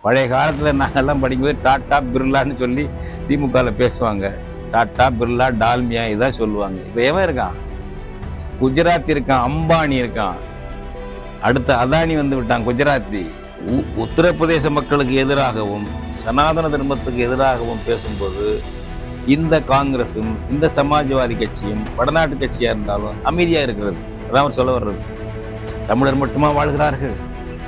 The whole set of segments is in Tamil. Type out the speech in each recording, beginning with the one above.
பழைய காலத்தில் நாங்கெல்லாம் படிக்கும்போது டாட்டா பிர்லான்னு சொல்லி திமுகவில் பேசுவாங்க. டாட்டா பிர்லா டால்மியா இதான் சொல்லுவாங்க. இப்போ எவன் இருக்கான்? குஜராத் இருக்கான், அம்பானி இருக்கான், அடுத்த அதானி வந்து விட்டான் குஜராத்தி. உத்தரப்பிரதேச மக்களுக்கு எதிராகவும் சனாதன தர்மத்துக்கு எதிராகவும் பேசும்போது இந்த காங்கிரஸும் இந்த சமாஜ்வாதி கட்சியும் வடநாட்டு கட்சியா இருந்தாலும் அமைதியா இருக்கிறது. அதான் சொல்ல வர்றது. தமிழர் மட்டுமா வாழ்கிறார்கள்?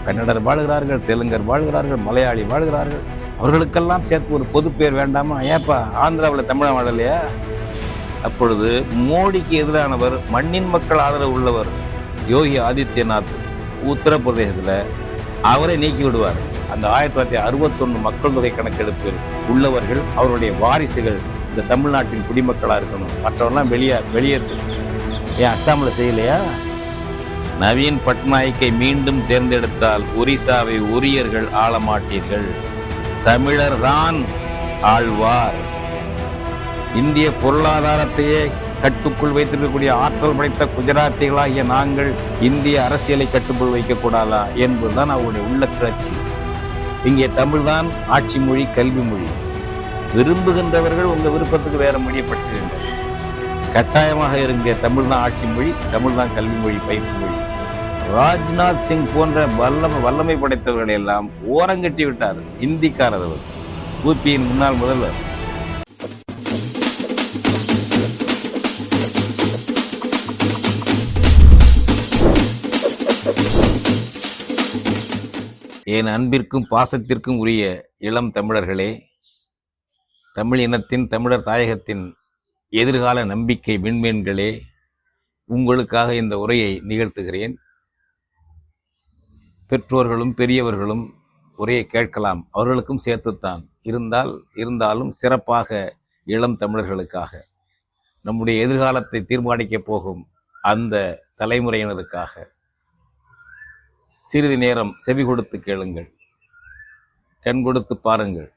கன்னடர் வாழ்கிறார்கள், தெலுங்கர் வாழ்கிறார்கள், மலையாளி வாழ்கிறார்கள். அவர்களுக்கெல்லாம் சேர்த்து ஒரு பொது பேர் வேண்டாமா? ஏப்பா ஆந்திராவில் தமிழ வாழலையா? அப்பொழுது மோடிக்கு எதிரானவர், மண்ணின் மக்கள் ஆதரவு உள்ளவர் யோகி ஆதித்யநாத் உத்தரப்பிரதேசத்தில் அவரை நீக்கி விடுவார். அந்த 1961 மக்கள் தொகை கணக்கெடுப்பில் உள்ளவர்கள் அவருடைய வாரிசுகள் இந்த தமிழ்நாட்டின் குடிமக்களாக இருக்கணும். மற்றவெல்லாம் வெளியேற்று. ஏன் அஸ்ஸாமில் செய்யலையா? நவீன் பட்நாயக்கை மீண்டும் தேர்ந்தெடுத்தால் ஒரிசாவை ஒரியர்கள் ஆள மாட்டீர்கள், தமிழர் தான் ஆழ்வார். இந்திய பொருளாதாரத்தையே கட்டுக்குள் வைத்திருக்கக்கூடிய ஆற்றல் படைத்த குஜராத்திகளாகிய நாங்கள் இந்திய அரசியலை கட்டுக்குள் வைக்கக்கூடாதா என்பதுதான் அவருடைய உள்ள கிளர்ச்சி. இங்கே தமிழ்தான் ஆட்சி மொழி, கல்வி மொழி. விரும்புகின்றவர்கள் உங்க விருப்பத்துக்கு வேற மொழியை படிச்சுக்கங்க. கட்டாயமாக இருங்க தமிழ் தான் ஆட்சி மொழி, தமிழ் தான் கல்வி மொழி, பயிற்சி மொழி. ராஜ்நாத் சிங் போன்ற வல்லமை படைத்தவர்களை எல்லாம் ஓரங்கட்டி விட்டார் இந்திக்காரர். யூபியின் முன்னாள் முதல்வர். என் அன்பிற்கும் பாசத்திற்கும் உரிய இளம் தமிழர்களே, தமிழ் இனத்தின், தமிழர் தாயகத்தின் எதிர்கால நம்பிக்கை விண்மீன்களே, உங்களுக்காக இந்த உரையை நிகழ்த்துகிறேன். பெற்றோர்களும் பெரியவர்களும் உரையை கேட்கலாம், அவர்களுக்கும் சேர்த்துத்தான். இருந்தாலும் சிறப்பாக இளம் தமிழர்களுக்காக, நம்முடைய எதிர்காலத்தை தீர்மானிக்கப் போகும் அந்த தலைமுறையினருக்காக சிறிது நேரம் செவி கொடுத்து கேளுங்கள், கண் கொடுத்து பாருங்கள்.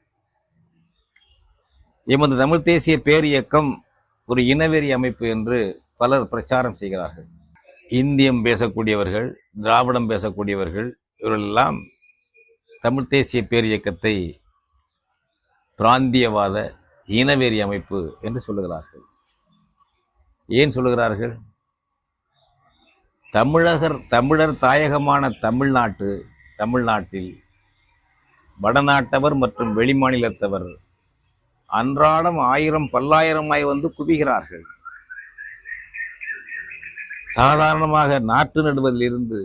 எமது தமிழ் தேசிய பேர் இயக்கம் ஒரு இனவெறி அமைப்பு என்று பலர் பிரச்சாரம் செய்கிறார்கள். இந்தியம் பேசக்கூடியவர்கள், திராவிடம் பேசக்கூடியவர்கள், இவர்களெல்லாம் தமிழ் தேசிய பேர் இயக்கத்தை பிராந்தியவாத இனவெறி அமைப்பு என்று சொல்லுகிறார்கள். ஏன் சொல்லுகிறார்கள்? தமிழர் தாயகமான தமிழ்நாட்டில் வடநாட்டவர் மற்றும் வெளிமாநிலத்தவர் அன்றாடம் 1000 பல்லாயிரமாய் வந்து குவிகிறார்கள். சாதாரணமாக நாற்று நடுவதிலிருந்து,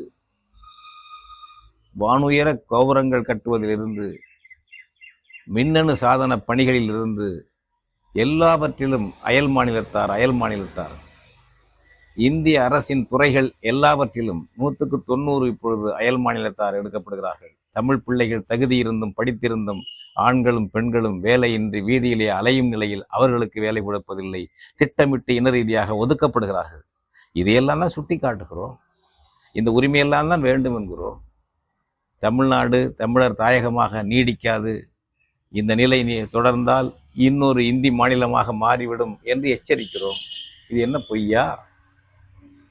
வானுயர கோபுரங்கள் கட்டுவதிலிருந்து, மின்னணு சாதன பணிகளில் இருந்து எல்லாவற்றிலும் அயல் மாநிலத்தார். இந்திய அரசின் துறைகள் எல்லாவற்றிலும் 100க்கு 90 இப்பொழுது அயல் மாநிலத்தார் எடுக்கப்படுகிறார்கள். தமிழ் பிள்ளைகள் தகுதி இருந்தும் படித்திருந்தும் ஆண்களும் பெண்களும் வேலையின்றி வீதியிலே அலையும் நிலையில் அவர்களுக்கு வேலை கொடுப்பதில்லை. திட்டமிட்டு இன ரீதியாக ஒதுக்கப்படுகிறார்கள். இதையெல்லாம் தான் சுட்டி காட்டுகிறோம். இந்த உரிமையெல்லாம் தான் வேண்டும் என்கிறோம். தமிழ்நாடு தமிழர் தாயகமாக நீடிக்காது, இந்த நிலை தொடர்ந்தால் இன்னொரு இந்தி மாநிலமாக மாறிவிடும் என்று எச்சரிக்கிறோம். இது என்ன பொய்யா?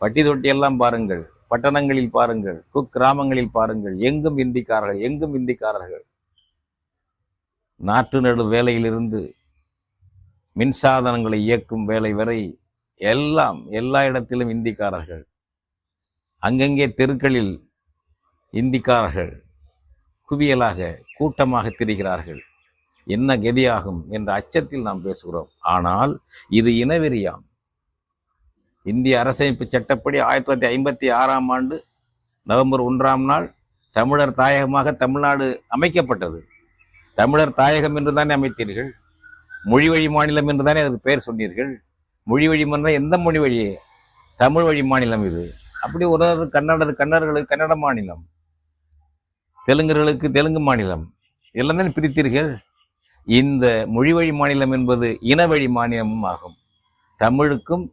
பட்டி தொட்டியெல்லாம் பாருங்கள், பட்டணங்களில் பாருங்கள், குக்கிராமங்களில் பாருங்கள், எங்கும் இந்திக்காரர்கள். நாற்று நடு வேலையிலிருந்து மின்சாதனங்களை இயக்கும் வேலை வரை எல்லா இடத்திலும் இந்திக்காரர்கள். அங்கங்கே தெருக்களில் இந்திக்காரர்கள் குவியலாக கூட்டமாக திரிகிறார்கள். என்ன கதியாகும் என்ற அச்சத்தில் நாம் பேசுகிறோம். ஆனால் இது இனவெறியாம். இந்திய அரசமைப்பு சட்டப்படி 1956ஆம் ஆண்டு நவம்பர் 1ஆம் நாள் தமிழர் தாயகமாக தமிழ்நாடு அமைக்கப்பட்டது. தமிழர் தாயகம் என்று தானே அமைத்தீர்கள். மொழி வழி மாநிலம் என்று தானே அதற்கு பெயர் சொன்னீர்கள். மொழி வழி மாநிலம் எந்த மொழி வழியே? தமிழ் வழி மாநிலம் இது. அப்படி ஒரு கன்னடர்களுக்கு கன்னட மாநிலம், தெலுங்கர்களுக்கு தெலுங்கு மாநிலம், எல்லாம் தானே பிரித்தீர்கள். இந்த மொழி வழி மாநிலம் என்பது இன வழி மாநிலமும் ஆகும்.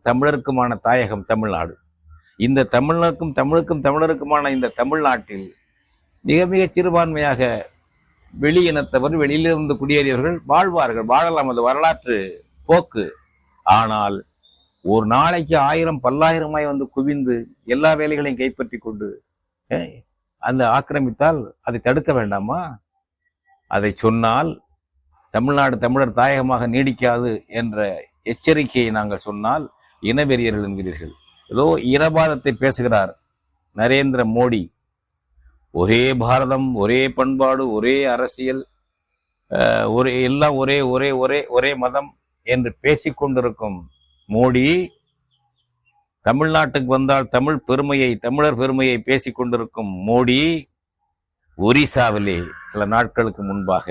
தமிழருக்குமான தாயகம் தமிழ்நாடு. இந்த தமிழருக்குமான இந்த தமிழ்நாட்டில் மிக சிறுபான்மையாக வெளியினத்தவர், வெளியிலிருந்து குடியேறியவர்கள் வாழலாம். அது வரலாற்று போக்கு. ஆனால் ஒரு நாளைக்கு 1000 பல்லாயிரமாய் வந்து குவிந்து எல்லா வேலைகளையும் கைப்பற்றி கொண்டு அந்த ஆக்கிரமித்தால் அதை தடுக்க வேண்டாமா? அதை சொன்னால் தமிழ்நாடு தமிழர் தாயகமாக நீடிக்காது என்ற எச்சரிக்கையை நாங்கள் சொன்னால் இனவெறியர்கள் என்கிறீர்கள். ஏதோ இனவாதத்தை பேசுகிறார் நரேந்திர மோடி. ஒரே பாரதம், ஒரே பண்பாடு, ஒரே அரசியல், ஒரே எல்லாம் ஒரே ஒரே ஒரே ஒரே மதம் என்று பேசிக்கொண்டிருக்கும் மோடி தமிழ்நாட்டுக்கு வந்தால் தமிழர் பெருமையை பேசிக்கொண்டிருக்கும் மோடி ஒரிசாவிலே சில நாட்களுக்கு முன்பாக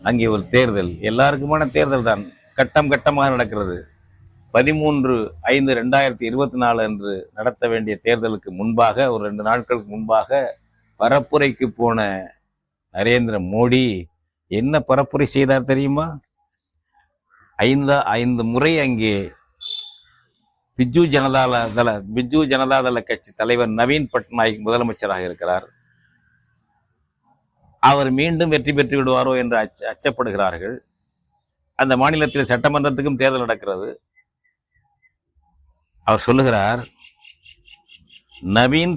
அங்கே ஒரு தேர்தல், எல்லாருக்குமான தேர்தல் தான், கட்டம் கட்டமாக நடக்கிறது. 13/5/2024 அன்று நடத்த வேண்டிய தேர்தலுக்கு முன்பாக ஒரு 2 நாட்களுக்கு முன்பாக பரப்புரைக்கு போன நரேந்திர மோடி என்ன பரப்புரை செய்தார் தெரியுமா? 5 முறை அங்கே பிஜு ஜனதாதள கட்சி தலைவர் நவீன் பட்நாயக் முதலமைச்சராக இருக்கிறார். அவர் மீண்டும் வெற்றி பெற்று விடுவாரோ என்று அச்சப்படுகிறார்கள். அந்த மாநிலத்தில் சட்டமன்றத்துக்கும் தேர்தல் நடக்கிறது. அவர் சொல்லுகிறார், நவீன்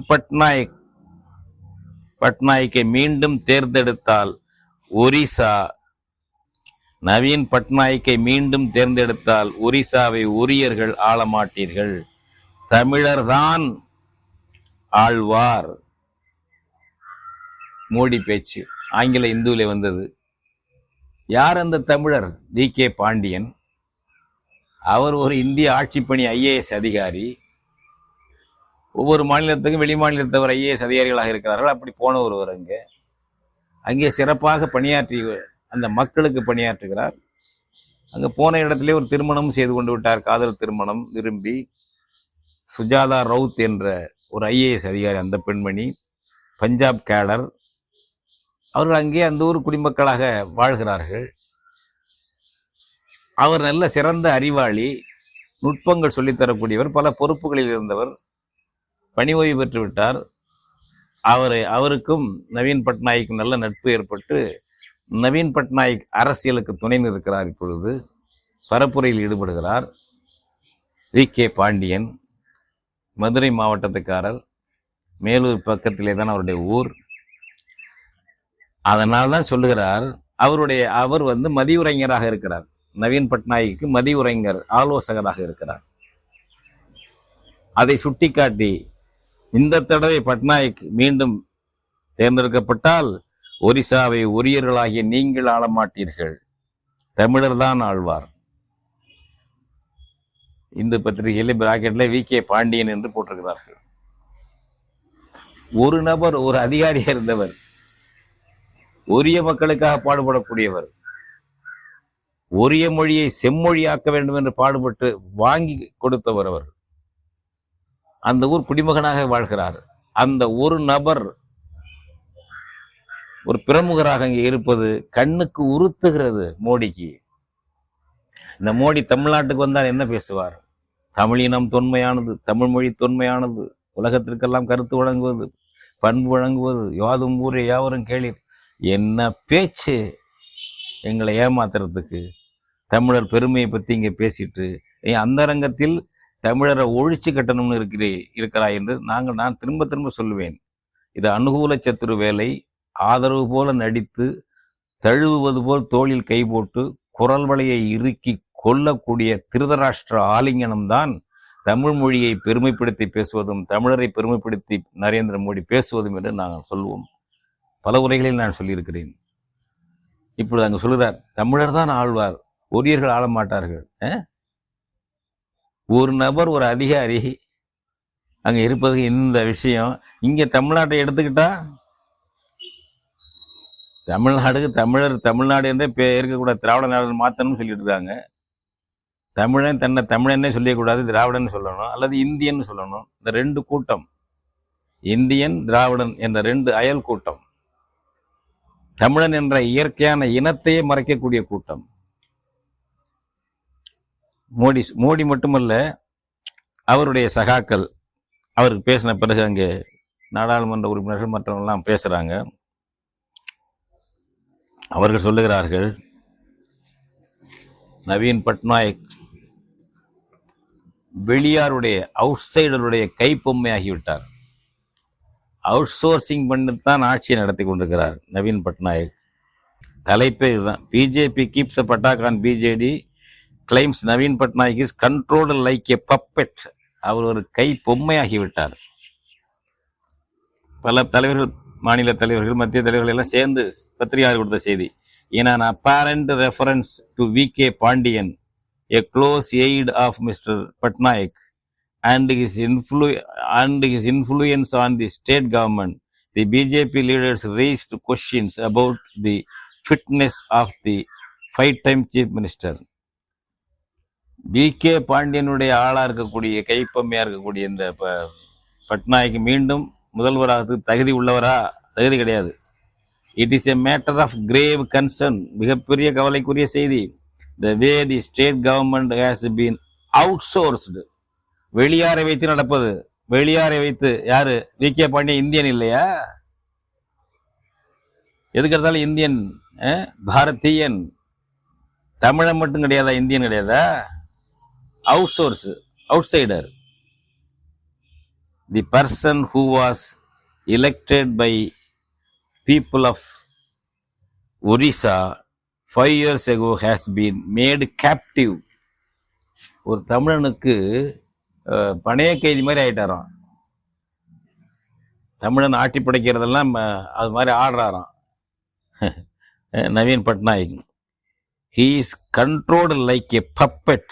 பட்நாயக்கை மீண்டும் தேர்ந்தெடுத்தால் ஒரிசாவை ஒரியர்கள் ஆளமாட்டீர்கள், தமிழர்தான் ஆழ்வார். மோடி பேச்சு ஆங்கில இந்துவிலே வந்தது. யார் அந்த தமிழர்? வி.கே. பாண்டியன். அவர் ஒரு இந்திய ஆட்சிப்பணி IAS அதிகாரி. ஒவ்வொரு மாநிலத்துக்கும் வெளி மாநிலத்தவர் IAS அதிகாரிகளாக இருக்கிறார்கள். அப்படி போன ஒருவர் அங்கே சிறப்பாக பணியாற்றி அந்த மக்களுக்கு பணியாற்றுகிறார். அங்கே போன இடத்திலே ஒரு திருமணம் செய்து கொண்டு விட்டார், காதல் திருமணம் விரும்பி. சுஜாதா ரவுத் என்ற ஒரு IAS அதிகாரி, அந்த பெண்மணி பஞ்சாப் கேடர். அவர்கள் அங்கே அந்த ஊர் குடிமக்களாக வாழ்கிறார்கள். அவர் நல்ல சிறந்த அறிவாளி, நுட்பங்கள் சொல்லித்தரக்கூடியவர், பல பொறுப்புகளில் இருந்தவர், பணி ஓய்வு பெற்று விட்டார். அவருக்கும் நவீன் பட்நாயக்கும் நல்ல நட்பு ஏற்பட்டு நவீன் பட்நாயக் அரசியலுக்கு துணை நிற்கிறார். இப்பொழுது பரப்புரையில் ஈடுபடுகிறார். வி.கே. பாண்டியன் மதுரை மாவட்டத்துக்காரர், மேலூர் பக்கத்திலே தான் அவருடைய ஊர். அதனால்தான் சொல்லுகிறார், அவர் மதியுரைஞராக இருக்கிறார். நவீன் பட்நாயக்கு மதியுரைஞர் ஆலோசகராக இருக்கிறார். அதை சுட்டிக்காட்டி இந்த தடவை பட்நாயக் மீண்டும் தேர்ந்தெடுக்கப்பட்டால் ஒரிசாவை ஒரியர்களாகிய நீங்கள் ஆளமாட்டீர்கள், தமிழர் தான் ஆழ்வார். இந்து பத்திரிகையில பிராக்கெட்ல வி.கே. பாண்டியன் என்று போட்டிருக்கிறார்கள். ஒரு நபர், ஒரு அதிகாரியாக இருந்தவர், ஒரிய மக்களுக்காக பாடுபடக்கூடியவர், ஒரிய மொழியை செம்மொழியாக்க வேண்டும் என்று பாடுபட்டு வாங்கி கொடுத்தவர். அவர் அந்த ஊர் குடிமகனாக வாழ்கிறார். அந்த ஒரு நபர் ஒரு பிரமுகராக அங்கே இருப்பது கண்ணுக்கு உறுத்துகிறது மோடிக்கு. இந்த மோடி தமிழ்நாட்டுக்கு வந்தால் என்ன பேசுவார்? தமிழினம் தொன்மையானது, தமிழ் மொழி தொன்மையானது, உலகத்திற்கெல்லாம் கருத்து வழங்குவது, பண்பு வழங்குவது, யாதும் ஊரே யாவரும் கேளீர். என்ன பேச்சு! எங்களை ஏமாத்துறதுக்கு தமிழர் பெருமையை பற்றி இங்கே பேசிட்டு அந்த அரங்கத்தில் தமிழரை ஒழிச்சு கட்டணும்னு இருக்கிறாய் என்று நான் திரும்ப திரும்ப சொல்லுவேன். இது அனுகூல சத்துரு வேலை. ஆதரவு போல நடித்து தழுவுவது போல் தோளில் கை போட்டு குரல் வளையை இறுக்கி கொல்லக்கூடிய திருதராஷ்டிர ஆலிங்கனம்தான் தமிழ் மொழியை பெருமைப்படுத்தி பேசுவதும் தமிழரை பெருமைப்படுத்தி நரேந்திர மோடி பேசுவதும் என்று நாங்கள் சொல்லுவோம். பல உரைகளில் நான் சொல்லியிருக்கிறேன். இப்பொழுது அங்கு சொல்லுகிறார், தமிழர் தான் ஆழ்வார், ஒரியர்கள் ஆள மாட்டார்கள். ஒரு நபர், ஒரு அதிகாரி அங்க இருப்பது இந்த விஷயம். இங்க தமிழ்நாட்டை எடுத்துக்கிட்டா தமிழ்நாடுக்கு தமிழ்நாடு என்றே இருக்கக்கூடாது, திராவிட நாடு மாத்தணும்னு சொல்லிட்டு இருக்காங்க. தமிழன் தன்னை தமிழன்னே சொல்லக்கூடாது, திராவிடன் சொல்லணும், அல்லது இந்தியன் சொல்லணும். இந்த 2 கூட்டம், இந்தியன் திராவிடன் என்ற 2 அயல் கூட்டம், தமிழன் என்ற இயற்கையான இனத்தையே மறைக்கக்கூடிய கூட்டம். மோடி மட்டுமல்ல, அவருடைய சகாக்கள் அவருக்கு பேசின பிறகு அங்கே நாடாளுமன்ற உறுப்பினர்கள் மற்றவங்கெல்லாம் பேசுறாங்க. அவர்கள் சொல்லுகிறார்கள், நவீன் பட்நாயக் வெளியாருடைய, அவுட் சைடருடைய கைப்பொம்மை ஆகிவிட்டார். அவுட் சோர்சிங் பண்ணித்தான் ஆட்சியை நடத்தி கொண்டிருக்கிறார் நவீன் பட்நாயக். தலைப்பே இதுதான். BJP keeps a attack on BJD claims Naveen Patnaik is controlled like a puppet. அவர் ஒரு கை பொம்மையாகிவிட்டார். பல தலைவர்கள், மாநில தலைவர்கள், மத்திய தலைவர்கள் எல்லாம் சேர்ந்து பத்திரிகையாளர் கொடுத்த செய்தி. In an apparent reference to V.K. Pandian, a close aide of Mr. Patnaik, and his influence on the state government, the BJP leaders raised questions about the fitness of the five-time chief minister. V.K. பாண்டியனுடைய ஆளா இருக்கக்கூடிய, கைப்பம்மையா இருக்கக்கூடிய இந்த பட்நாயக் மீண்டும் முதல்வராக தகுதி உள்ளவரா? தகுதி கிடையாது. It is a matter of grave concern. மிகப்பெரிய கவலைக்குரிய செய்தி. The way the state government has been outsourced. வெளியாரை வைத்து நடப்பது. வெளியாரை வைத்து யாரு? வி.கே. பாண்டியன் இந்தியன் இல்லையா? எதுக்கு எடுத்தாலும் இந்தியன், பாரதியன். தமிழன் மட்டும் கிடையாதா? இந்தியன் கிடையாதா? Out source, out cider. The person who was elected by people of Orissa 5 years ago has been made captive. ஒரு தமிழனுக்கு பணைய கைதி மாதிரி ஆயிட்டாராம். தமிழன் ஆட்டி படைக்கிறதெல்லாம் அது மாதிரி ஆடுறாராம் Naveen Patnaik. he is controlled like a puppet.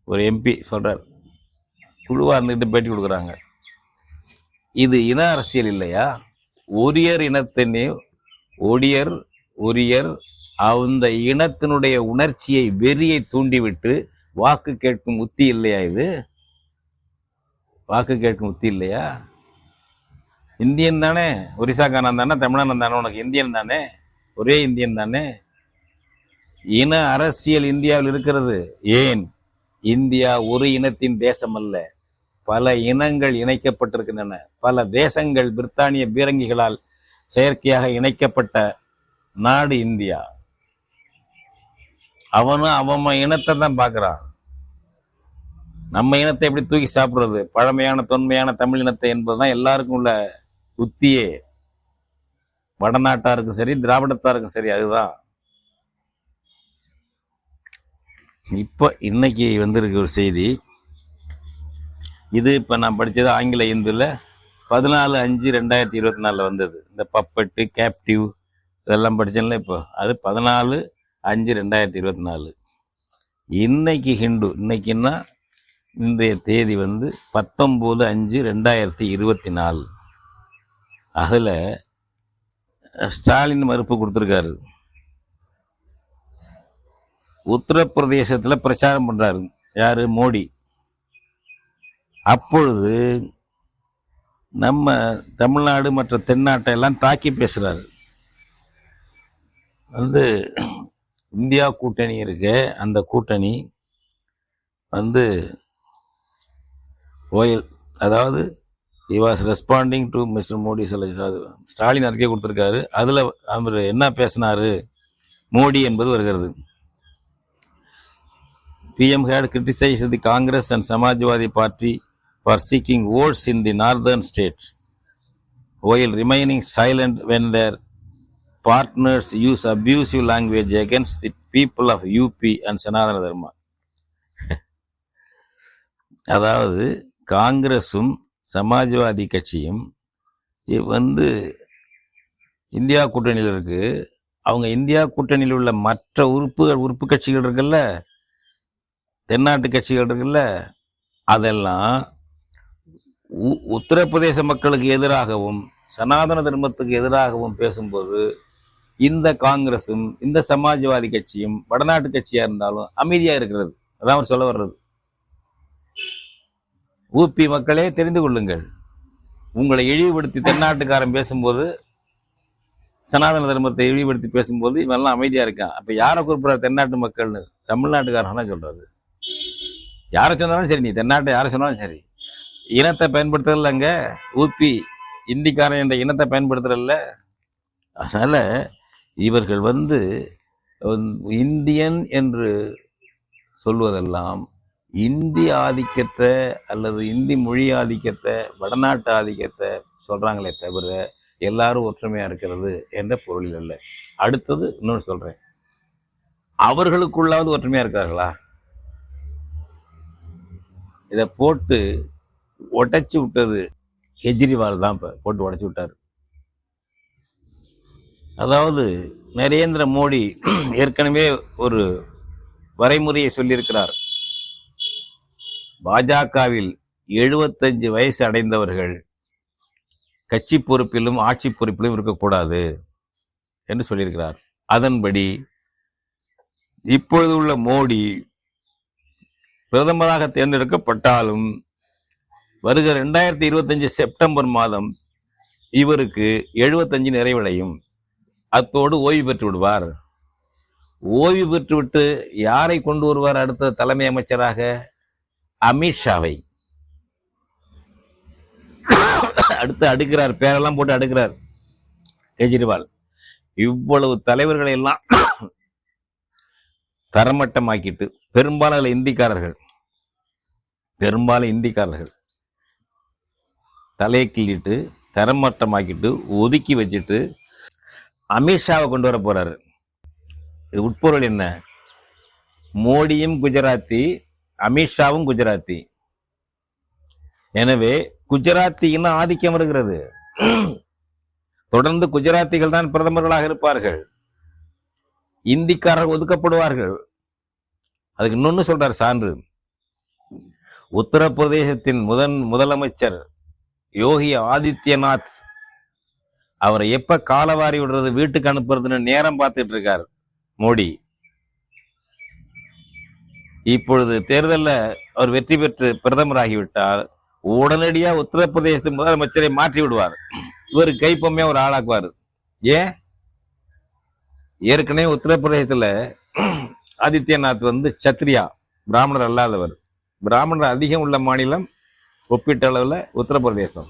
ஒரு எம்பி சொல்றார், குழுவா இருந்துட்டு பேட்டி கொடுக்குறாங்க. இது இன அரசியல் இல்லையா? ஒரியர் இனத்தினே ஒரியர் அந்த இனத்தினுடைய உணர்ச்சியை, வெறியை தூண்டிவிட்டு வாக்கு கேட்கும் உத்தி இல்லையா இது? வாக்கு கேட்கும் உத்தி இல்லையா? இந்தியன் தானே, ஒரிசாக்காரன் தானே, தமிழன் தானே, உனக்கு இந்தியன் தானே, ஒரே இந்தியன் தானே. இன அரசியல் இந்தியாவில் இருக்கிறது. ஏன்? இந்தியா ஒரு இனத்தின் தேசம் அல்ல, பல இனங்கள் இணைக்கப்பட்டிருக்கின்றன. பல தேசங்கள் பிரித்தானிய பீரங்கிகளால் செயற்கையாக இணைக்கப்பட்ட நாடு இந்தியா. அவன் இனத்தை தான் பார்க்கிறான். நம்ம இனத்தை எப்படி தூக்கி சாப்பிடுறது? பழமையான தொன்மையான தமிழ் இனத்தை என்பதுதான் எல்லாருக்கும் உள்ள உத்தியே. வடநாட்டாருக்கும் சரி, திராவிடத்தாருக்கும் சரி, அதுதான். இப்ப இன்னைக்கு வந்திருக்கு ஒரு செய்தி. இது இப்போ நான் படித்தது ஆங்கில இந்துல 14/5/2024 வந்தது. இந்த பப்பட்டு, கேப்டிவ் இதெல்லாம் படித்தேன்ல. இப்போ அது 14/5/2024. இன்னைக்கு ஹிண்டு, இன்னைக்குன்னா இன்றைய தேதி 19/5/2024. அதில் ஸ்டாலின் மறுப்பு கொடுத்துருக்காரு. உத்தரப்பிரதேசத்தில் பிரச்சாரம் பண்ணுறாரு யாரு? மோடி. அப்பொழுது நம்ம தமிழ்நாடு மற்ற தென்னாட்டை எல்லாம் தாக்கி பேசுறாரு. இந்தியா கூட்டணி இருக்கு, அந்த கூட்டணி ஓயல், அதாவது he was responding to Mr. Modi selection. Stalin அறிக்கை கொடுத்துருக்காரு. அதில் அவர் என்ன பேசினாரு மோடி என்பது வருகிறது. PM had criticized the Congress and Samajwadi Party for seeking votes in the northern states while remaining silent when their partners use abusive language against the people of UP and Sanatana Dharma. அதாவது காங்கிரஸும் சமாஜ்வாதி கட்சியும் இந்தியா கூட்டணியில் இருக்கு. அவங்க இந்தியா கூட்டணியில் உள்ள மற்ற உறுப்பு கட்சிகள் இருக்குல்ல, தென்னாட்டு கட்சிகள் இருக்குல்ல, அதெல்லாம் உத்தரப்பிரதேச மக்களுக்கு எதிராகவும் சனாதன தர்மத்துக்கு எதிராகவும் பேசும்போது இந்த காங்கிரஸும் இந்த சமாஜ்வாதி கட்சியும் வடநாட்டு கட்சியா இருந்தாலும் அமைதியா இருக்கிறது. அதான் அவர் சொல்ல வர்றது. ஊபி மக்களே தெரிந்து கொள்ளுங்கள், உங்களை இழிவுபடுத்தி தென்னாட்டுக்காரன் பேசும்போது, சனாதன தர்மத்தை இழிவுபடுத்தி பேசும்போது இவெல்லாம் அமைதியா இருக்கான். அப்ப யாரை குறிப்பிடார் தென்னாட்டு மக்கள்னு? தமிழ்நாட்டுக்காரன் சொல்றாரு. யாரை சொன்னாலும் சரி, நீ தென்னாட்டை யாரை சொன்னாலும் சரி, இனத்தை பயன்படுத்துறதில்ல. அங்க ஊபி இந்திக்காரன் என்ற இனத்தை பயன்படுத்துறதில்ல. அதனால இவர்கள் இந்தியன் என்று சொல்வதெல்லாம் இந்தி ஆதிக்கத்தை அல்லது இந்தி மொழி ஆதிக்கத்தை வடநாட்டு ஆதிக்கத்தை சொல்றாங்களே தவிர எல்லாரும் ஒற்றுமையா இருக்கிறது என்ற பொருளில் அல்ல. அடுத்தது இன்னொன்று சொல்றேன், அவர்களுக்குள்ளாவது ஒற்றுமையா இருக்கார்களா? இதை போட்டு உடைச்சு விட்டது கெஜ்ரிவால் தான். இப்ப போட்டு உடைச்சு விட்டார். அதாவது நரேந்திர மோடி ஏற்கனவே ஒரு வரைமுறையை சொல்லியிருக்கிறார். பாஜகவில் 75 வயசு அடைந்தவர்கள் கட்சி பொறுப்பிலும் ஆட்சி பொறுப்பிலும் இருக்கக்கூடாது என்று சொல்லியிருக்கிறார். அதன்படி இப்பொழுது உள்ள மோடி பிரதமராக தேர்ந்தெடுக்கப்பட்டாலும் வருகிற 2025 செப்டம்பர் மாதம் இவருக்கு 75 நிறைவடையும். அத்தோடு ஓய்வு பெற்று விடுவார். ஓய்வு பெற்றுவிட்டு யாரை கொண்டு வருவார் அடுத்த தலைமை அமைச்சராக? அமித்ஷாவை. அடுத்து அடுக்கிறார், பேரெல்லாம் போட்டு அடுக்கிறார் கெஜ்ரிவால். இவ்வளவு தலைவர்களை எல்லாம் தரமட்டமாக்கிட்டு, பெரும்பாலும் இந்திக்காரர்கள் தலையை கிள்ளிட்டு தரமட்டமாக்கிட்டு ஒதுக்கி வச்சுட்டு அமித்ஷாவை கொண்டு வர போறாரு. இது உட்பொருள் என்ன? மோடியும் குஜராத்தி, அமித்ஷாவும் குஜராத்தி. எனவே குஜராத்தி இன்னும் ஆதிக்கம் இருக்கிறது. தொடர்ந்து குஜராத்திகள் தான் பிரதமர்களாக இருப்பார்கள். இந்திக்காரர்கள் ஒதுக்கப்படுவார்கள். அதுக்கு இன்னொன்னு சொல்றார் சான்று. உத்தரப்பிரதேசத்தின் முதலமைச்சர் யோகி ஆதித்யநாத் அவரை எப்ப காலவாரி விடுறது, வீட்டுக்கு அனுப்புறதுன்னு நேரம் பார்த்துட்டு இருக்கார் மோடி. இப்பொழுது தேர்தலில் அவர் வெற்றி பெற்று பிரதமராகிவிட்டால் உடனடியா உத்தரப்பிரதேசத்தின் முதலமைச்சரை மாற்றி விடுவார். இவர் கைப்பொம்மையா ஒரு ஆளாக்குவார். ஏன்? ஏற்கனவே உத்தரப்பிரதேசத்துல ஆதித்யநாத் சத்திரியா, பிராமணர் அல்லாதவர். பிராமணர் அதிகம் உள்ள மாநிலம் ஒப்பீட்டு அளவுல உத்தரப்பிரதேசம்.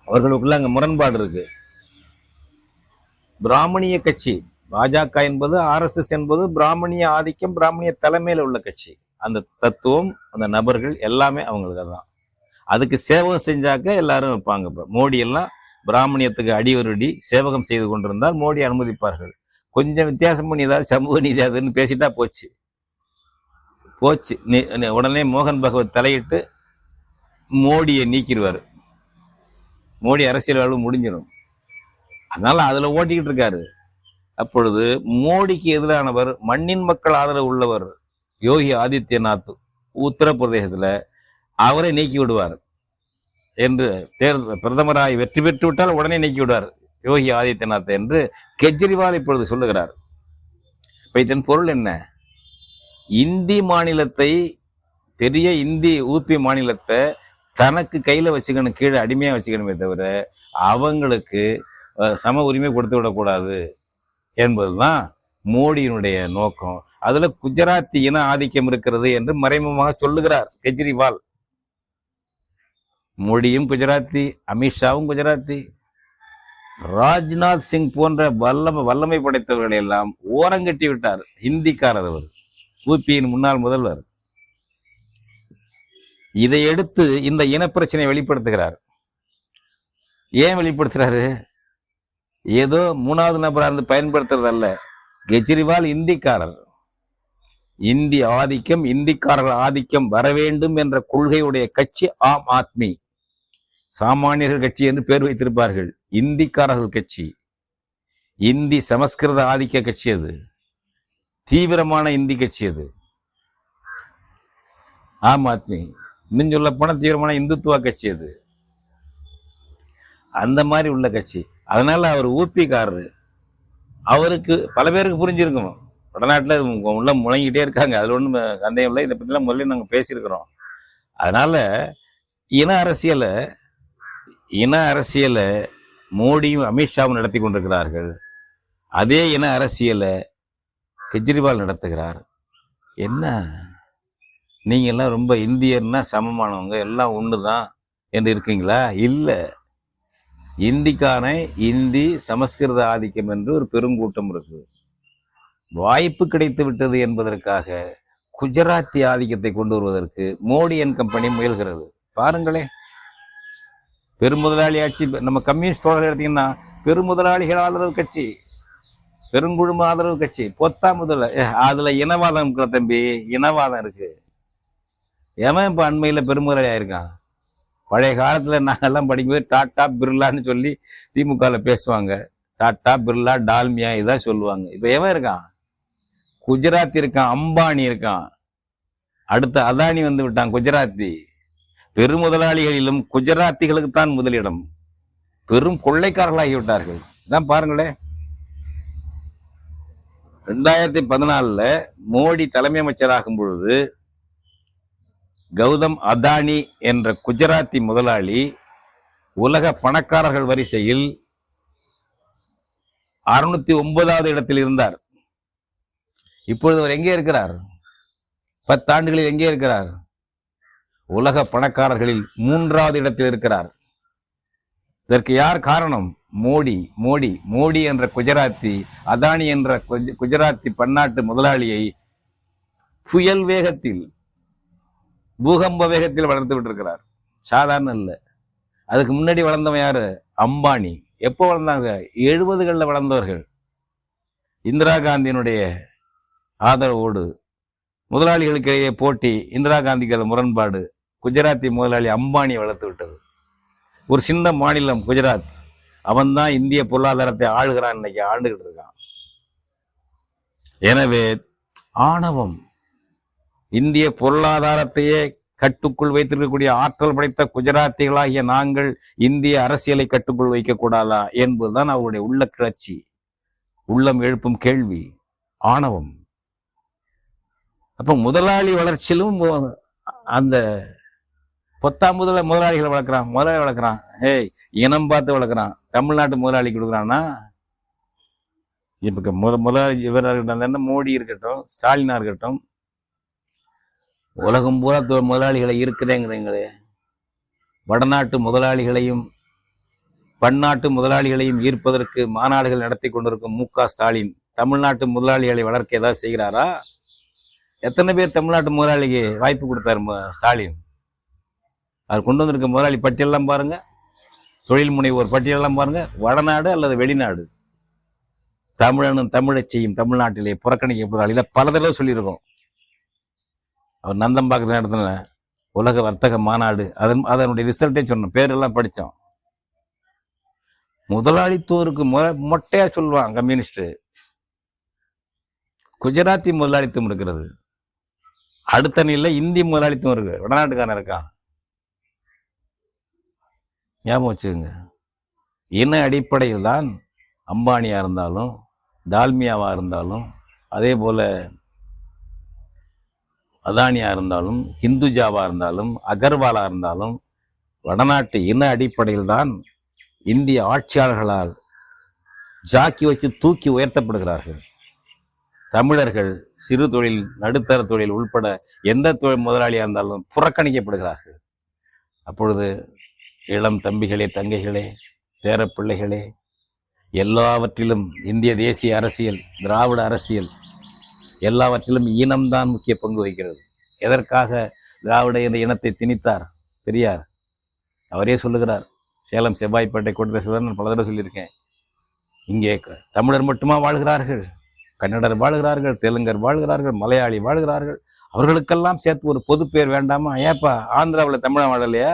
அவர்களுக்குள்ள அங்க முரண்பாடு இருக்கு. பிராமணிய கட்சி பாஜக என்பது, RSS என்பது பிராமணிய ஆதிக்கம், பிராமணிய தலைமையில உள்ள கட்சி. அந்த தத்துவம், அந்த நபர்கள் எல்லாமே அவங்களுக்கு தான். அதுக்கு சேவகம் செஞ்சாக்க எல்லாரும் இருப்பாங்க. இப்ப மோடி எல்லாம் பிராமணியத்துக்கு அடிவருடி சேவகம் செய்து கொண்டிருந்தால் மோடி அனுமதிப்பார்கள். கொஞ்சம் வித்தியாசம் பண்ணி ஏதாவது சமூக நீதி அதுன்னு பேசிட்டா போச்சு. உடனே மோகன் பகவத் தலையிட்டு மோடியை நீக்கிடுவார். மோடி அரசியல் வாழ்வு முடிஞ்சிடும். அதனால அதுல ஓட்டிக்கிட்டு இருக்காரு. அப்பொழுது மோடிக்கு எதிரானவர், மண்ணின் மக்கள் ஆதரவு உள்ளவர் யோகி ஆதித்யநாத் உத்தரப்பிரதேசத்துல அவரை நீக்கி விடுவார் என்று, பிரதமராய் வெற்றி பெற்று விட்டால் உடனே நீக்கி விடுவார் யோகி ஆதித்யநாத் என்று கெஜ்ரிவால் இப்பொழுது சொல்லுகிறார். இப்ப இதன் பொருள் என்ன? இந்தி மாநிலத்தை, பெரிய இந்தி ஊபி மாநிலத்தை தனக்கு கையில வச்சுக்கணும், கீழே அடிமையா வச்சுக்கணுமே தவிர அவங்களுக்கு சம உரிமை கொடுத்து விடக்கூடாது என்பதுதான் மோடியினுடைய நோக்கம். அதுல குஜராத்தி இன ஆதிக்கம் இருக்கிறது என்று மறைமுகமாக சொல்லுகிறார் கெஜ்ரிவால். மோடியும் குஜராத்தி, அமித்ஷாவும் குஜராத்தி. ராஜ்நாத் சிங் போன்ற வல்லமை படைத்தவர்களை எல்லாம் ஓரங்கட்டி விட்டார். ஹிந்திக்காரர் அவர், ஊபியின் முன்னாள் முதல்வர். இதை எடுத்து இந்த இனப்பிரச்சனை வெளிப்படுத்துகிறார். ஏன் வெளிப்படுத்துறாரு? ஏதோ மூணாவது நபரா இருந்து பயன்படுத்துறது அல்ல. கெஜ்ரிவால் இந்திக்காரர். இந்தி ஆதிக்கம், இந்திக்காரர்கள் ஆதிக்கம் வர வேண்டும் என்ற கொள்கையுடைய கட்சி ஆம் ஆத்மி. சாமானியர்கள் கட்சி என்று பேர் வைத்திருப்பார்கள். இந்திக்காரர்கள் கட்சி, இந்தி சமஸ்கிருத ஆதிக்க கட்சி. அது தீவிரமான இந்தி கட்சி. அது ஆம் ஆத்மி. இன்னும் சொல்ல போன தீவிரமான இந்துத்துவ கட்சி. அது அந்த மாதிரி உள்ள கட்சி. அதனால அவர் ஊபிக்காரரு. அவருக்கு பல பேருக்கு புரிஞ்சிருக்கும். வடநாட்டில் உள்ள முழங்கிட்டே இருக்காங்க, அதுல ஒன்றும் சந்தேகம் இல்லை. இதை பற்றிலாம் முதல்ல நாங்கள் பேசியிருக்கிறோம். அதனால இன அரசியலை மோடியும் அமித்ஷாவும் நடத்தி கொண்டிருக்கிறார்கள். அதே இன அரசியலை கெஜ்ரிவால் நடத்துகிறார். என்ன நீங்க எல்லாம் ரொம்ப இந்தியர்னா சமமானவங்க, எல்லாம் ஒண்ணுதான் என்று இருக்கீங்களா? இல்லை. இந்திக்கான இந்தி சமஸ்கிருத ஆதிக்கம் என்று ஒரு பெருங்கூட்டம் இருக்கு. வாய்ப்பு கிடைத்து விட்டது என்பதற்காக குஜராத்தி ஆதிக்கத்தை கொண்டு வருவதற்கு மோடி அண்ட் கம்பெனி முயல்கிறது. பாருங்களே, பெருமுதலாளி ஆட்சி. நம்ம கம்யூனிஸ்ட் தோழர்கள் எடுத்தீங்கன்னா பெருமுதலாளிகள் ஆதரவு கட்சி, பெருங்குழும ஆதரவு கட்சி, பொத்தா முதல்ல அதுல இனவாதம் இருக்கிற தம்பி, இனவாதம் இருக்கு. எவன் இப்ப அண்மையில பெருமுதலாளி ஆயிருக்கான்? பழைய காலத்துல நாங்கெல்லாம் படிக்கும்போது டாட்டா பிர்லான்னு சொல்லி திமுகல பேசுவாங்க. டாட்டா பிர்லா டால்மியா இதான் சொல்லுவாங்க. இப்ப எவன் இருக்கான்? குஜராத்தி இருக்கான், அம்பானி இருக்கான், அடுத்த அதானி வந்து விட்டான் குஜராத்தி. பெருமுதலாளிகளிலும் குஜராத்திகளுக்கு தான் முதலிடம். பெரும் கொள்ளைக்காரர்களாகி விட்டார்கள். இதான் பாருங்களேன், 2014 மோடி தலைமை அமைச்சராகும் பொழுது கௌதம் அதானி என்ற குஜராத்தி முதலாளி உலக பணக்காரர்கள் வரிசையில் 609வது இடத்தில் இருந்தார். இப்பொழுது அவர் எங்கே இருக்கிறார்? 10 ஆண்டுகளில் எங்கே இருக்கிறார்? உலக பணக்காரர்களில் 3வது இடத்தில் இருக்கிறார். இதற்கு யார் காரணம்? மோடி. மோடி மோடி என்ற குஜராத்தி, அதானி என்ற குஜராத்தி பன்னாட்டு முதலாளியை புயல் வேகத்தில், பூகம்ப வேகத்தில் வளர்த்து விட்டிருக்கிறார். சாதாரண இல்லை. அதுக்கு முன்னாடி வளர்ந்தவன் யாரு? அம்பானி. எப்போ வளர்ந்தாங்க? 70களில் வளர்ந்தவர்கள். இந்திரா காந்தியினுடைய ஆதரவோடு முதலாளிகளுக்கு இடையே போட்டி, இந்திரா காந்திக்கு முரண்பாடு, குஜராத்தி முதலாளி அம்பானியை வளர்த்து விட்டது. ஒரு சின்ன மாநிலம் குஜராத், அவன் தான் இந்திய பொருளாதாரத்தை ஆளுகிறான், இன்னைக்கு ஆண்டுகிட்டு இருக்கான். எனவே ஆணவம், இந்திய பொருளாதாரத்தையே கட்டுக்குள் வைத்திருக்கக்கூடிய ஆற்றல் படைத்த குஜராத்திகளாகிய நாங்கள் இந்திய அரசியலை கட்டுக்குள் வைக்கக்கூடாதா என்பதுதான் அவருடைய உள்ள கிளர்ச்சி, உள்ளம் எழுப்பும் கேள்வி, ஆணவம். அப்ப முதலாளி வளர்ச்சியிலும் அந்த 10ஆம் முதலாளிகளை வளர்க்குறான். முதலாளி வளர்க்குறான், ஏய் இனம் பார்த்து வளர்க்குறான். தமிழ்நாட்டு முதலாளி கொடுக்குறான்னா இப்ப முதலாளி இவராக இருக்கட்டும், மோடி இருக்கட்டும், ஸ்டாலினா இருக்கட்டும், உலகம் பூரா முதலாளிகளை இருக்கிறேங்கிறீங்களே. வடநாட்டு முதலாளிகளையும் பன்னாட்டு முதலாளிகளையும் ஈர்ப்பதற்கு மாநாடுகள் நடத்தி கொண்டிருக்கும் மு.க. ஸ்டாலின் தமிழ்நாட்டு முதலாளிகளை வளர்க்க ஏதாவது செய்கிறாரா? எத்தனை பேர் தமிழ்நாட்டு முதலாளிக்கு வாய்ப்பு கொடுத்தாரு ஸ்டாலின்? அவர் கொண்டு வந்திருக்க முதலாளி பட்டியலாம் பாருங்க, தொழில் முனைவோர் பட்டியலாம் பாருங்க. வடநாடு அல்லது வெளிநாடு, தமிழனும் தமிழை செய்யும் தமிழ்நாட்டிலே புறக்கணிக்கப்படுறாள். இதை பல தடவை சொல்லியிருக்கோம். அவர் நந்தம்பாக்கத்தில் நடத்தின உலக வர்த்தக மாநாடு, அதனுடைய ரிசல்ட்டே சொன்னோம், பேரெல்லாம் படித்தோம். முதலாளித்துவருக்கு மொட்டையா சொல்லுவான் கம்யூனிஸ்ட். குஜராத்தி முதலாளித்துவம் இருக்கிறது, அடுத்த நிலையில் இந்திய முதலாளித்துவம் இருக்கு, வடநாட்டுக்காரன் இருக்கான். ஞாபகம் வச்சுக்கோங்க. இன அடிப்படையில் தான் அம்பானியா இருந்தாலும், டால்மியாவா இருந்தாலும், அதே போல அதானியா இருந்தாலும், ஹிந்துஜாவா இருந்தாலும், அகர்வாலா இருந்தாலும், வடநாட்டு இன அடிப்படையில் தான் இந்திய ஆட்சியாளர்களால் ஜாக்கி வச்சு தூக்கி உயர்த்தப்படுகிறார்கள். தமிழர்கள் சிறு தொழில், நடுத்தர தொழில் உள்பட எந்த தொழில் முதலாளியாக இருந்தாலும் புறக்கணிக்கப்படுகிறார்கள். அப்பொழுது இளம் தம்பிகளே, தங்கைகளே, பேரப்பிள்ளைகளே, எல்லாவற்றிலும் இந்திய தேசிய அரசியல், திராவிட அரசியல், எல்லாவற்றிலும் இனம்தான் முக்கிய பங்கு வகிக்கிறது. எதற்காக திராவிட இந்த இனத்தை திணித்தார் பெரியார்? அவரே சொல்லுகிறார். சேலம் செவ்வாய்ப்பேட்டை கூட்டத்தில் நான் பல தடவை சொல்லியிருக்கேன். இங்கே தமிழர் மட்டுமா வாழ்கிறார்கள்? கன்னடர் வாழ்கிறார்கள், தெலுங்கர் வாழ்கிறார்கள், மலையாளி வாழ்கிறார்கள். அவர்களுக்கெல்லாம் சேர்த்து ஒரு பொது பேர் வேண்டாமா? ஏப்பா ஆந்திராவில் தமிழன் வாழலையா?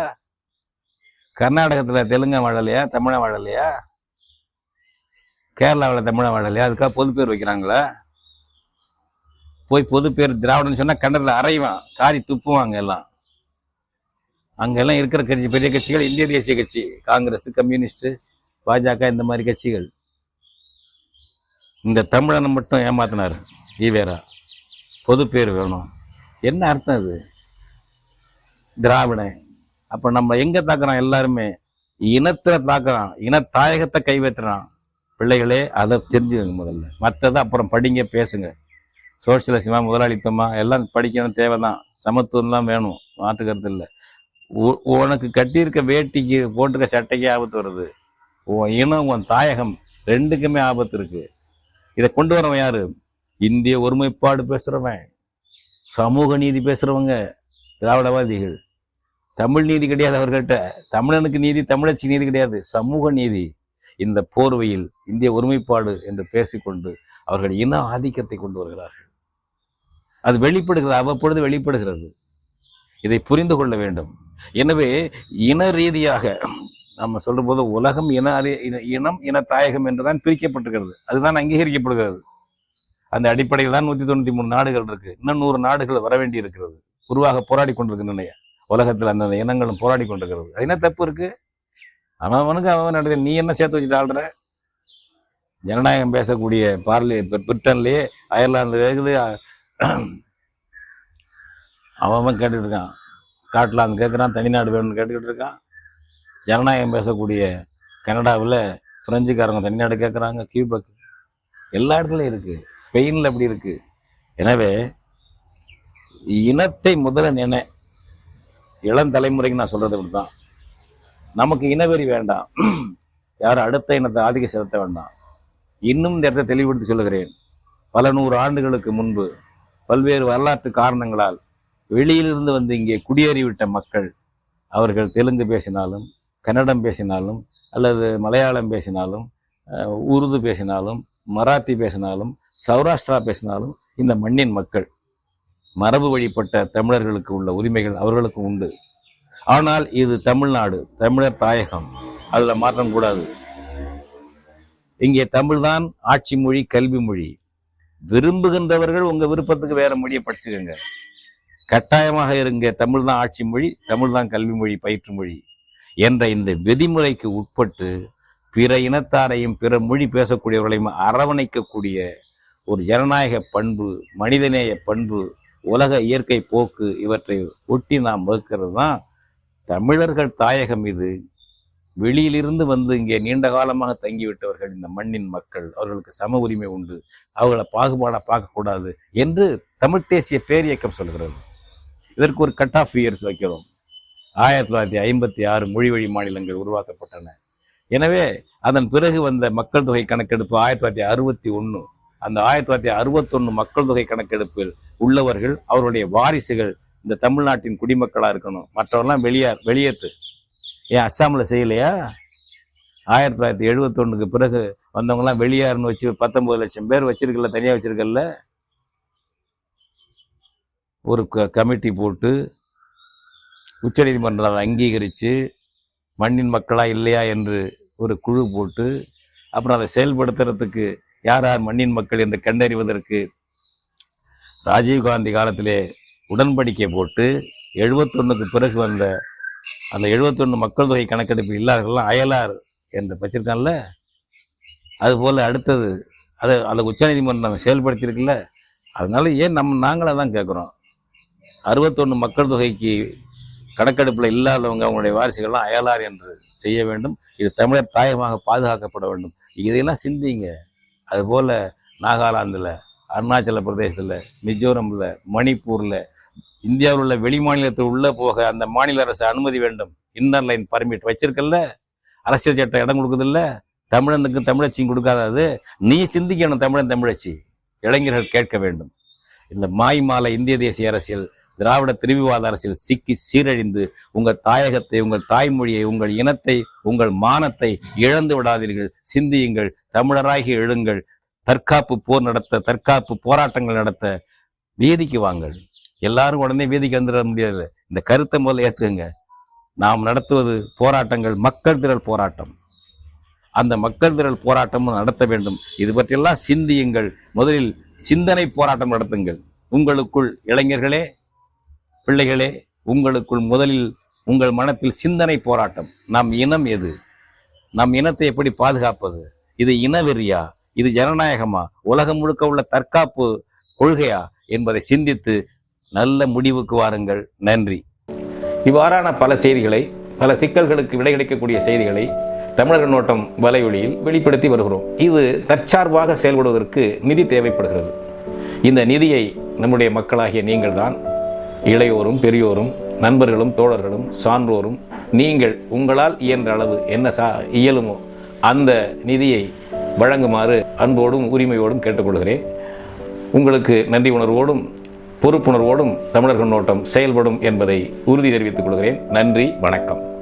கர்நாடகத்தில் தெலுங்கன் வாழலையா? தமிழன் வாழலையா? கேரளாவில் தமிழன் வாழலையா? அதுக்காக பொது பேர் வைக்கிறாங்களா? போய் பொது பேர் திராவிடன்னு சொன்னா கன்னடத்தில் அரைவான், காரி துப்புவாங்க எல்லாம். அங்கெல்லாம் இருக்கிற கட்சி, பெரிய கட்சிகள் இந்திய தேசிய கட்சி, காங்கிரஸ், கம்யூனிஸ்ட், பாஜக, இந்த மாதிரி கட்சிகள். இந்த தமிழனை மட்டும் ஏமாத்தினார் ஈவேரா. பொது பேர் வேணும். என்ன அர்த்தம் அது? திராவிடன். அப்ப நம்ம எங்க தாக்குறான்? எல்லாருமே இனத்துல தாக்குறான், இனத்தாயகத்தை கைவேற்றுறான். பிள்ளைகளே, அதை தெரிஞ்சுக்கங்க முதல்ல. மற்றதை அப்புறம் படிங்க, பேசுங்க. சோசியலிசமா, முதலாளித்தமா எல்லாம் படிக்கணும், தேவைதான். சமத்துவம் தான் வேணும், மாற்றுக்கிறது இல்லை. உனக்கு கட்டியிருக்க வேட்டிக்கு, போட்டிருக்க சட்டைக்கு ஆபத்து வருது. உன் இனம், உன் தாயகம், ரெண்டுக்குமே ஆபத்து இருக்கு. இதை கொண்டு வரவன் யாரு? இந்திய ஒருமைப்பாடு பேசுறவன், சமூக நீதி பேசுகிறவங்க திராவிடவாதிகள். தமிழ் நீதி கிடையாது அவர்கள்ட்ட. தமிழனுக்கு நீதி, தமிழச்சி நீதி கிடையாது, சமூக நீதி. இந்த போர்வையில் இந்திய ஒருமைப்பாடு என்று பேசிக்கொண்டு அவர்கள் இன ஆதிக்கத்தை கொண்டு வருகிறார்கள். அது வெளிப்படுகிறது, அவ்வப்பொழுது வெளிப்படுகிறது. இதை புரிந்து கொள்ள வேண்டும். எனவே இன ரீதியாக நம்ம சொல்ற போது உலகம் இனம் இன தாயகம் என்றுதான் பிரிக்கப்பட்டிருக்கிறது, அதுதான் அங்கீகரிக்கப்படுகிறது. அந்த அடிப்படையில் தான் 193 நாடுகள் இருக்கு. இன்னும் 100 நாடுகள் வர வேண்டி இருக்கிறது, உருவாக போராடி கொண்டிருக்கின்றன. உலகத்தில் அந்த இனங்களும் போராடி கொண்டிருக்கிறது. அது என்ன தப்பு இருக்கு? அவனுக்கு அவன் நடக்க நீ என்ன சேர்த்து வச்சுட்டு ஆள்ற? ஜனநாயகம் பேசக்கூடிய பிரிட்டன்லயே அயர்லாந்து இருக்குது, அவன் கேட்டுட்டு இருக்கான். ஸ்காட்லாந்து கேட்குறான், தனிநாடு வேணும்னு கேட்டுக்கிட்டு இருக்கான். ஜனநாயகம் பேசக்கூடிய கனடாவில் பிரெஞ்சுக்காரங்க தனிநாடு கேட்குறாங்க, கியூபக் எல்லா இடத்துலையும் இருக்குது, ஸ்பெயினில் அப்படி இருக்குது. எனவே இனத்தை முதல்ல இளம் தலைமுறைக்கு நான் சொல்கிறது இப்படி தான். நமக்கு இனவெறி வேண்டாம், யாரும் அடுத்த இனத்தை ஆதிக்க செலுத்த வேண்டாம். இன்னும் இந்த இடத்தை தெளிவுபடுத்தி சொல்லுகிறேன். பல 100 ஆண்டுகளுக்கு முன்பு பல்வேறு வரலாற்று காரணங்களால் வெளியிலிருந்து வந்து இங்கே குடியேறிவிட்ட மக்கள், அவர்கள் தெலுங்கு பேசினாலும், கன்னடம் பேசினாலும், அல்லது மலையாளம் பேசினாலும், உருது பேசினாலும், மராத்தி பேசினாலும், சௌராஷ்டிரா பேசினாலும், இந்த மண்ணின் மக்கள், மரபு வழிபட்ட தமிழர்களுக்கு உள்ள உரிமைகள் அவர்களுக்கு உண்டு. ஆனால் இது தமிழ்நாடு, தமிழர் தாயகம், அதுல மாற்றம் கூடாது. இங்கே தமிழ்தான் ஆட்சி மொழி, கல்வி மொழி. விரும்புகின்றவர்கள் உங்க விருப்பத்துக்கு வேற மொழியை படிச்சுக்கோங்க, கட்டாயமாக இருங்க. தமிழ் தான் ஆட்சி மொழி, தமிழ் தான் கல்வி மொழி, பயிற்று மொழி என்ற இந்த விதிமுறைக்கு உட்பட்டு பிற இனத்தாரையும் பிற மொழி பேசக்கூடியவர்களையும் அரவணைக்கக்கூடிய ஒரு ஜனநாயக பண்பு, மனிதநேய பண்பு, உலக இயற்கை போக்கு, இவற்றை ஒட்டி நாம் வகுக்கிறது தான் தமிழர்கள் தாயகம். இது வெளியிலிருந்து வந்து இங்கே நீண்ட காலமாக தங்கிவிட்டவர்கள், இந்த மண்ணின் மக்கள், அவர்களுக்கு சம உரிமை உண்டு, அவர்களை பாகுபாடாக பார்க்கக்கூடாது என்று தமிழ் தேசிய பேரியக்கம் சொல்கிறது. இதற்கு ஒரு கட் ஆஃப் இயர்ஸ் வைக்கிறோம். 1956 மொழி வழி மாநிலங்கள் உருவாக்கப்பட்டன. எனவே அதன் பிறகு வந்த மக்கள் தொகை கணக்கெடுப்பு 1961. அந்த 1961 மக்கள் தொகை கணக்கெடுப்பில் உள்ளவர்கள், அவருடைய வாரிசுகள் இந்த தமிழ்நாட்டின் குடிமக்களா இருக்கணும், மற்றவரெல்லாம் வெளியேற்று. ஏன் அஸ்ஸாமில் செய்யலையா? 1971 பிறகு வந்தவங்கலாம் வெளியாருன்னு வச்சு 19 லட்சம் பேர் வச்சிருக்கல, தனியா வச்சிருக்கல. ஒரு கமிட்டி போட்டு உச்சநீதிமன்றத்தால் அங்கீகரித்து மண்ணின் மக்களா இல்லையா என்று ஒரு குழு போட்டு, அப்புறம் அதை செயல்படுத்துறதுக்கு யார் யார் மண்ணின் மக்கள் என்று கண்டறிவதற்கு ராஜீவ்காந்தி காலத்திலே உடன்படிக்கை போட்டு 71க்கு பிறகு வந்த அந்த 71 மக்கள் தொகை கணக்கெடுப்பு இல்லாதவர்கள்லாம் அயலார் என்று வச்சிருக்கான்ல. அதுபோல் அடுத்தது அதை உச்சநீதிமன்றம் செயல்படுத்தியிருக்குல்ல. அதனால ஏன் நாங்களே தான் கேட்குறோம், 61 மக்கள் தொகைக்கு கணக்கெடுப்பில் இல்லாதவங்க அவங்களுடைய வாரிசுகள்லாம் அயலார் என்று செய்ய வேண்டும். இது தமிழர் தாயகமாக பாதுகாக்கப்பட வேண்டும். இதையெல்லாம் சிந்திங்க. அதுபோல் நாகாலாந்தில், அருணாச்சல பிரதேசத்தில், மிசோரமில், மணிப்பூரில், இந்தியாவில் உள்ள வெளி மாநிலத்தில் உள்ள போக அந்த மாநில அரசு அனுமதி வேண்டும். இன்னர் லைன் பர்மிட் வச்சிருக்கல, அரசியல் சட்டம் இடம் கொடுக்குதில்ல. தமிழனுக்கு தமிழச்சியும் கொடுக்காதது. நீ சிந்திக்கணும், தமிழச்சி இளைஞர்கள் கேட்க வேண்டும். இந்த மாய்மாலை இந்திய தேசிய அரசியல், திராவிட திரிவிவாத அரசியல் சிக்கி சீரழிந்து உங்கள் தாயகத்தை, உங்கள் தாய்மொழியை, உங்கள் இனத்தை, உங்கள் மானத்தை இழந்து விடாதீர்கள். சிந்தியுங்கள், தமிழராகி எழுங்கள், தற்காப்பு போர் நடத்த, தற்காப்பு போராட்டங்கள் நடத்த வீதிக்கு வாங்கள். எல்லாரும் உடனே வீதிக்கு வந்துட முடியாது. இந்த கருத்தை முதல்ல ஏற்றுங்க. நாம் நடத்துவது போராட்டங்கள் மக்கள் திரள் போராட்டம். அந்த மக்கள் திரள் போராட்டமும் நடத்த வேண்டும். இது பற்றியெல்லாம் சிந்தியுங்கள். முதலில் சிந்தனை போராட்டம் நடத்துங்கள். உங்களுக்குள் இளைஞர்களே, பிள்ளைகளே, உங்களுக்குள் முதலில் உங்கள் மனத்தில் சிந்தனை போராட்டம். நம் இனம் எது? நம் இனத்தை எப்படி பாதுகாப்பது? இது இனவெறியா? இது ஜனநாயகமா? உலகம் முழுக்க உள்ள தற்காப்பு கொள்கையா என்பதை சிந்தித்து நல்ல முடிவுக்கு வாருங்கள். நன்றி. இவ்வாறான பல செய்திகளை, பல சிக்கல்களுக்கு விடை கிடைக்கக்கூடிய செய்திகளை தமிழர் கண்ணோட்டம் வலையொலியில் வெளிப்படுத்தி வருகிறோம். இது தற்சார்பாக செயல்படுவதற்கு நிதி தேவைப்படுகிறது. இந்த நிதியை நம்முடைய மக்களாகிய நீங்கள் தான், இளையோரும் பெரியோரும் நண்பர்களும் தோழர்களும் சான்றோரும், நீங்கள் உங்களால் இயன்ற அளவு என்ன இயலுமோ அந்த நிதியை வழங்குமாறு அன்போடும் உரிமையோடும் கேட்டுக்கொள்கிறேன். உங்களுக்கு நன்றி உணர்வோடும் பொறுப்புணர்வோடும் தமிழர் கண்ணோட்டம் செயல்படும் என்பதை உறுதி தெரிவித்துக் கொள்கிறேன். நன்றி, வணக்கம்.